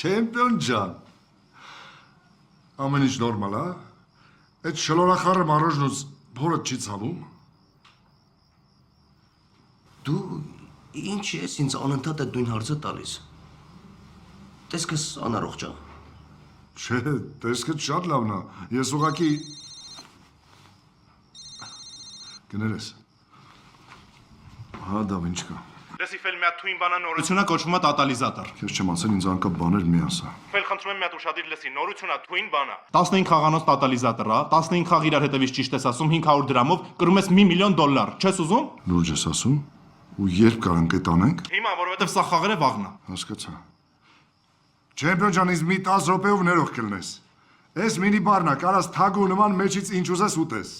Չեմպիոն ջան։ Ամեն ինչ նորմալ, հա։ Այդ շլորախառը մարոժնուց փորդ չի ցավում։ Դու ինչ ես ինձ անընդհատ այդ նույն հարցը տալիս։ Տեսքս անառողջ է։ Չէ, տեսքդ շատ լավն է։ Ես ուղղակի Գներես։ Հա, դա ինչ կա։ Լսի ֆել մի հատ թույն բանա նորությունա կոչվում է տոտալիզատոր։ Քեզ չեմ ասել ինձ անկապ բաներ մի ասա։ Ֆել խնդրում եմ մի հատ ուշադիր լսի, նորությունա թույն բանա։ 15 խաղանոց տոտալիզատոր է, 15 խաղ իրար հետևից ճիշտ ես ասում, 500 դրամով կրում ես $1 միլիոն։ Չես ուզում։ Լուրջ ես ասում։ Ու երբ կարանք այդ անենք։ Հիմա, որովհետև սա խաղերը վաղն է։ Հասկացա։ Չեմպիոն ջան, ինձ մի 10 րոպեով ներող կլնես։ Էս մինի բարնա, կարաս թագու նման մեջից ինչ ուզես ուտես։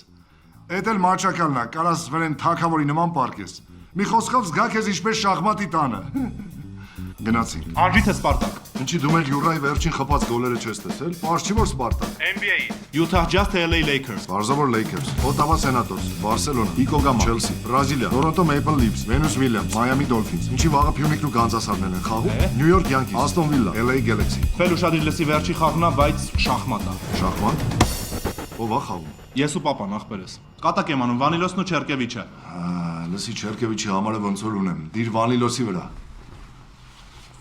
Էդ էլ մաչակալն է, կարաս վրեն թագավորի նման պարկես։ Մի խոսքով զգա քեզ ինչպես շախմատի տանը։ Գնացինք։ Անջիթ է Սպարտակ։ Ինչի դու մեր յուրայի վերջին խփած գոլերը չես տեսել։ Պարզ չի որ Սպարտակ։ NBA, Utah Jazz, LA Lakers։ Բարձավոր Lakers, Ottawa Senators, Barcelona, Իկոգամա, Chelsea, Բրազիլիա, Toronto Maple Leafs, Venus Williams, Miami Dolphins։ Ինչի վաղը Փյունիկն ու Գանձասարներն են խաղում։ New York Yankees, Aston Villa, LA Galaxy։ Ֆել ուշադիր լսի վերջի խաղն է, բայց շախմատ է։ Շախմատ։ Ո՞վ է խաղում։ Ես ու պապան ախպերս։ Կատակ եմ անում Վանիլոսն ու Չերկևիչը։ Լսի Չերկևիչի համարը ոնց որ ունեմ։ Դիր Վանիլոսի վրա։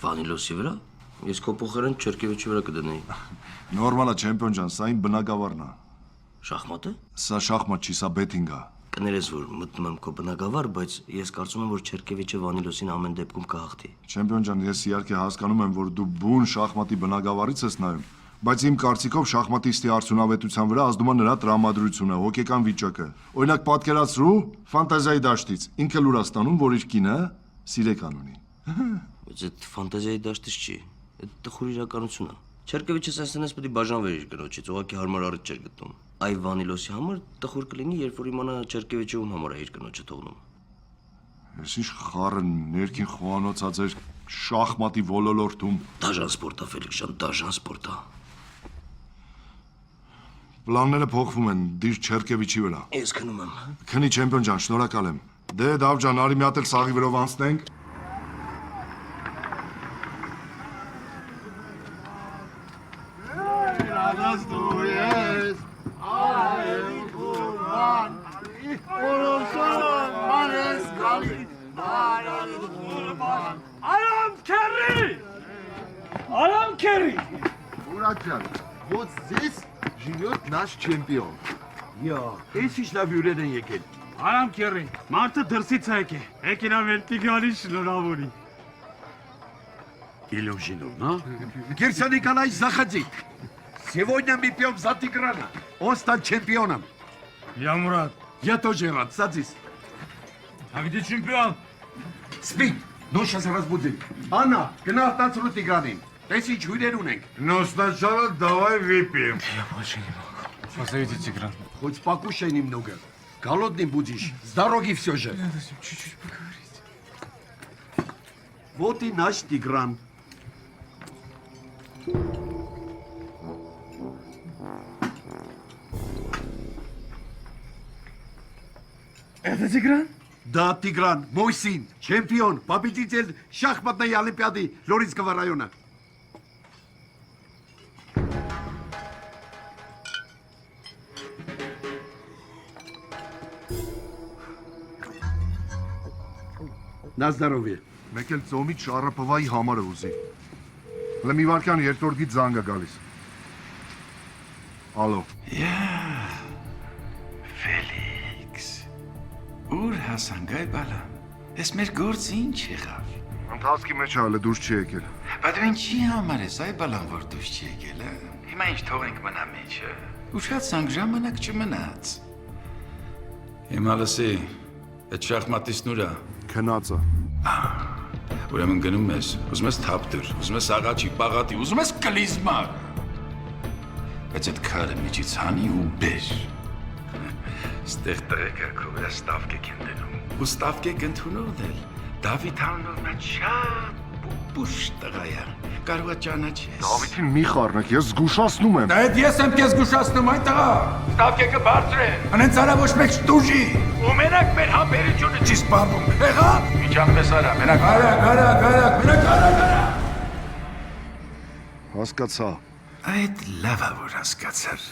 Վանիլոսի վրա։ Ես քո փոխարեն Չերկևիչի վրա կդնեի։ Նորմալ է չեմպիոն ջան, սա իմ բնակավարն է։ Շախմատը։ Սա շախմատ չի, սա բեթինգ է։ Կներես որ մտնում եմ քո բնակավար, բայց ես կարծում եմ որ Չերկևիչը Վանիլոսին ամեն դեպքում կհաղթի։ Չեմպիոն ջան, ես իհարկե հասկանում եմ, որ դու բուն շախմատի բնակավարից ես նայում, բայց իմ կարծիքով շախմատիստի արդյունավետության վրա ազդում է նրա տրամադրությունը, հոգեկան վիճակը։ Օրինակ պատկերացրու ֆանտազիայի դաշտից, ինքը լուր է ստանում, որ իր կինը սիրեկան ունի։ Բայց այդ ֆանտազիայի դաշտից չի, այդ տխուր իրականություն է։ Չերկևիչը ասենես պետք է բաժանվեր իր կնոջից, ուղղակի հարմար առիթ չէր գտնում։ Այ Վանիլոսի համար տխուր կլինի, երբ որ իմանա Չերկևիչը ում համար է իր կնոջը թողնում։ Ես ինչ խառը ներքին խոհանոցած էր շախմատի ոլոլորտում։ Դաժան սպորտ է, Ֆելիքս ջան, դաժան սպորտ է։ Պլանները փոխվում են դիր Չերկևիչի վրա։ Ես քնում եմ։ Քնի չեմպիոն ջան, շնորհակալ եմ։ Դե Դավ ջան, արի մի հատ էլ սաղի վրով անցնենք։ Aram Kerry! Muratcan, вот здесь живет наш чемпион. Ես ինչ լավ հյուրեր են եկել։ Aram Kerry, մարդը դրսից է եկել։ Եկին ամերտիկանի շնորհավորի։ Илюшинов, да? Кирса Николаевич, заходи. Сегодня мы пьем за Тиграна. Он стал чемпионом. Я Мурат. Я тоже рад. Садись. А где чемпион? Спит. Ну, сейчас разбудим. Анна, гнал танцру Тигранин. Тысяч хюрер унենք. Но сначала давай выпьем. Я больше не могу. Позовите Тигран. Хоть покушай немного. Голодным будешь. С дороги все же. Надо с ним чуть-чуть поговорить. Вот и наш Тигран. Это Тигран? Да, Тигран, мой сын, чемпион, победитель шахматной олимпиады Лоринского района. На здоровье. Մեկ էլ ծոմից շարապվայի համարը ուզի։ Հələ մի վարքան երկրորդից զանգ է գալիս։ Ալո։ Ֆելիքս։ Ուր հասանք այ բալա։ Ես մեր գործը ինչ եղավ։ Ընթացքի մեջ հələ դուրս չի եկել։ Բայց դու ինչի համար ես այ բալան որ դուրս չի եկել, հա։ Հիմա ինչ թողենք մնա մեջը։ Ուշացանք ժամանակ չմնաց։ Հիմա լսի, այդ շախմատիստն ուրա։ Քնածը։ Ուրեմն գնում ես, ուզում ես թափտր, ուզում ես աղաչի, պաղատի, ուզում ես կլիզմա։ Բայց այդ քարը միջից հանի ու բեր։ Ստեղ տղեկը քո վրա ստավկեք են դնում։ Ու ստավկեք ընդունողն էլ Դավիթ անունն շատ պուշ տղա է։ Կարող է ճանաչես։ Դավիթին մի խառնեք, ես զգուշացնում եմ։ Այդ ես եմ քեզ զգուշացնում, այ տղա։ Ստավկեկը բարձր է։ Անենց արա ոչ մեկ շտուժի։ Ու մենակ մեր համբերությունը չի սպառնում։ Եղա։ Ինչ անպես արա, մենակ։ Արա, մենակ արա։ Հասկացա։ Այդ լավ է որ հասկացար։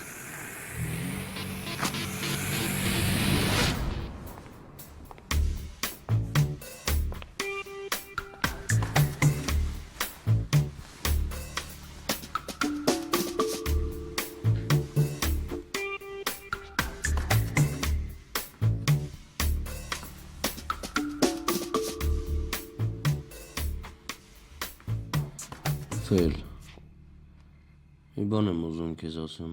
Թել։ Մի բան եմ ուզում քեզ ասեմ։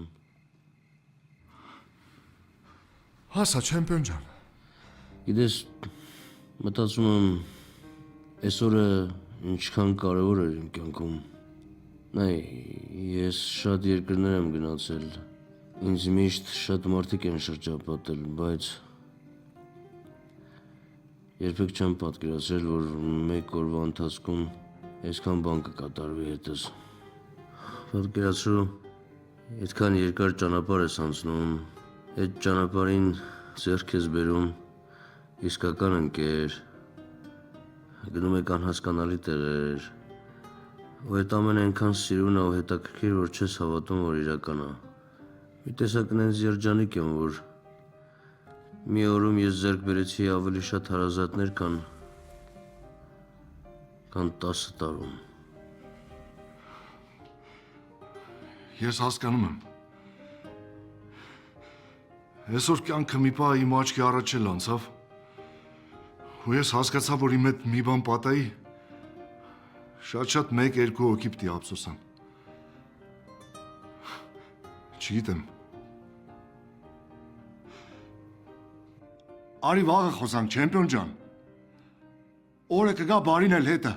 Հասա չեմպիոն ջան։ Գիտես, մտածում եմ, այսօրը ինչքան կարևոր էր իմ կյանքում։ Նայ, ես շատ երկրներ եմ գնացել։ Ինձ միշտ շատ մարդիկ են շրջապատել, բայց երբեք չեմ պատկերացրել, որ մեկ օրվա ընթացքում այսքան բան կկատարվի հետս։ Պատկերացրու, այդքան երկար ճանապարհ ես անցնում, այդ ճանապարհին ձեռք ես բերում իսկական ընկեր, գնում եք անհասկանալի տեղեր, ու այդ ամենը այնքան սիրուն ու հետաքրքիր, որ չես հավատում, որ իրական է։ Մի տեսակ նենց երջանիկ եմ, որ մի օրում ես ձեռք բերեցի ավելի շատ հարազատներ, քան 10 տարում։ Ես հասկանում եմ։ Այսօր կյանքը մի պահ իմ աչքի առաջ էլ անցավ։ Ու ես հասկացա, որ իմ հետ մի բան պատահի, շատ 1-2 հոգի պիտի ափսոսան։ Չգիտեմ։ Արի վաղը խոսանք, չեմպիոն ջան։ Օրը կգա բարին էլ հետը։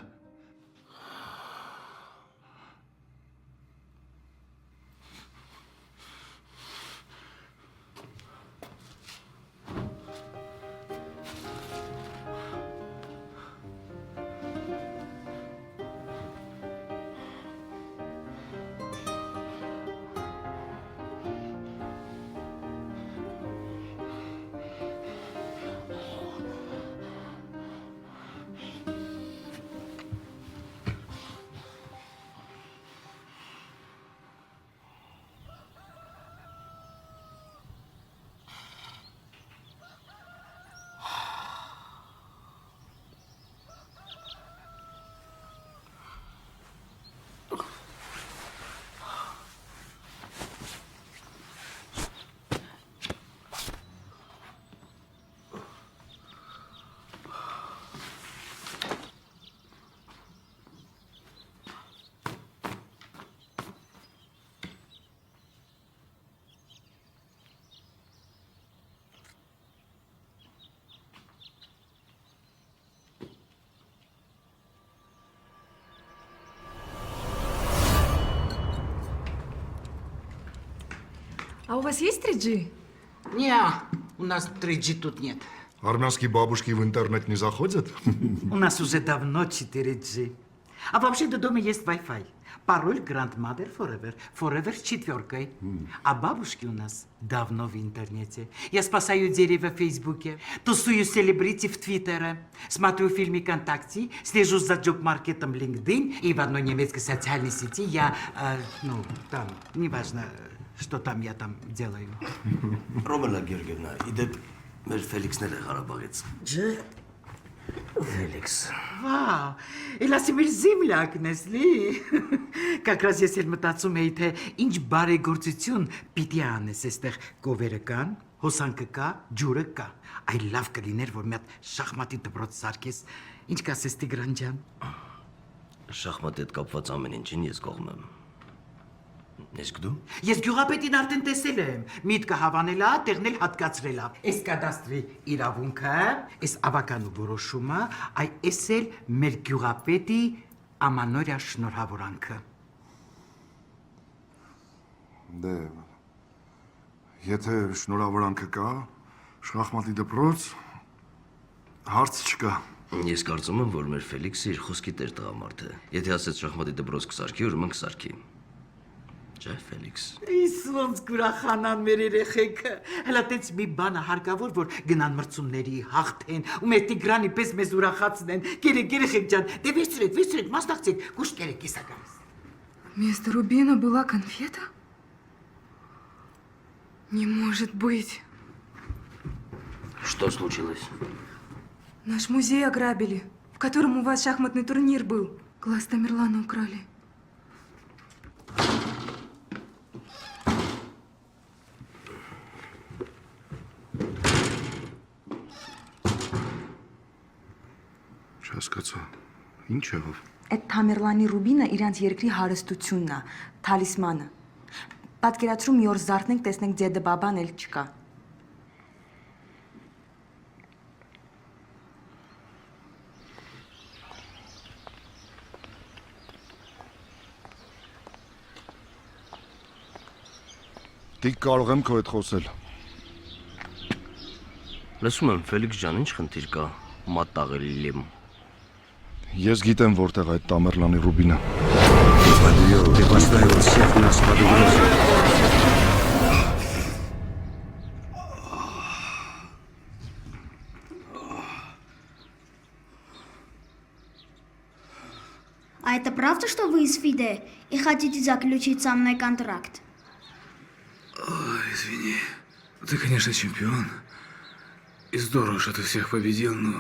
А у вас есть 3G? Не, у нас 3G тут нет. Армянские бабушки в интернет не заходят? У нас уже давно 4G. А вообще до дома есть Wi-Fi. Пароль Grandmother Forever. Forever с 4. А бабушки у нас давно в интернете. Я спасаю дерево в Фейсбуке, тусую селебрити в Твиттере, смотрю фильмы ВКонтакте, слежу за джоб-маркетом LinkedIn и в одной немецкой социальной сети я, там, неважно, что там я там делаю. Ռոմելա Գերգևնա, իդեպ մեր Ֆելիքսն էլ է Ղարաբաղից։ Ջե։ Ֆելիքս։ Վау, էլասի մեր զիմլակն ես լի։ Как раз ես էլ մտածում էի, թե ինչ բարեգործություն պիտի անես այստեղ կովերը կան, հոսանքը կա, ջուրը կա։ Այ լավ կլիներ, որ մի հատ շախմատի դպրոց սարքես։ Ինչ կասես Տիգրան ջան։ Շախմատի հետ կապված ամեն ինչին ես կողմ եմ։ Իսկ դու։ Ես գյուղապետին արդեն տեսել եմ։ Միտքը հավանել է, տեղն էլ հատկացրել է։ Այս կադաստրի իրավունքը, այս ավականու որոշումը, այս էլ մեր գյուղապետի ամանորյա շնորհավորանքը։ Դե, եթե շնորհավորանքը կա, շախմատի դպրոց, հարց չկա։ Ես կարծում եմ, որ մեր Ֆելիքսը իր խոսքի տեր տղամարդ է։ Եթե ասեց շախմատի դպրոց կսարքի, ուրեմն կսարքի։ Չէ, Ֆելիքս։ Ის ոնց կուրախանան մեր երեխեքը։ Հələ տենց մի բանը հարկավոր, որ գնան մրցումների, հաղթեն, ու մեր Տիգրանի պես մեզ ուրախացնեն։ Գերեք երեխեք ջան, դե վերցրեք, մասնակցեք, կուշտ կերեք, կիսա գալիս։ Вместо рубина была конфета? Не может быть. Что случилось? Наш музей ограбили, в котором у вас шахматный турнир был. Глаз Тамерлана украли. Չհասկացա։ Ինչ եղավ։ Այդ Թամերլանի ռուբինը իրանց երկրի հարստությունն է, թալիսմանը։ Պատկերացրու մի օր զարթնենք, տեսնենք ձեդը բաբան էլ չկա։ Դիք կարող եմ քո հետ խոսել։ Լսում եմ, Ֆելիքս ջան, ինչ խնդիր կա մատաղելի լիմ։ Ես գիտեմ որտեղ է այդ Տամերլանի ռուբինը։ Ты поставил всех нас под угрозу. А это правда, что вы из ФИДЕ и хотите заключить со мной контракт? Извини. Ты, конечно, чемпион. И здорово, что ты всех победил, но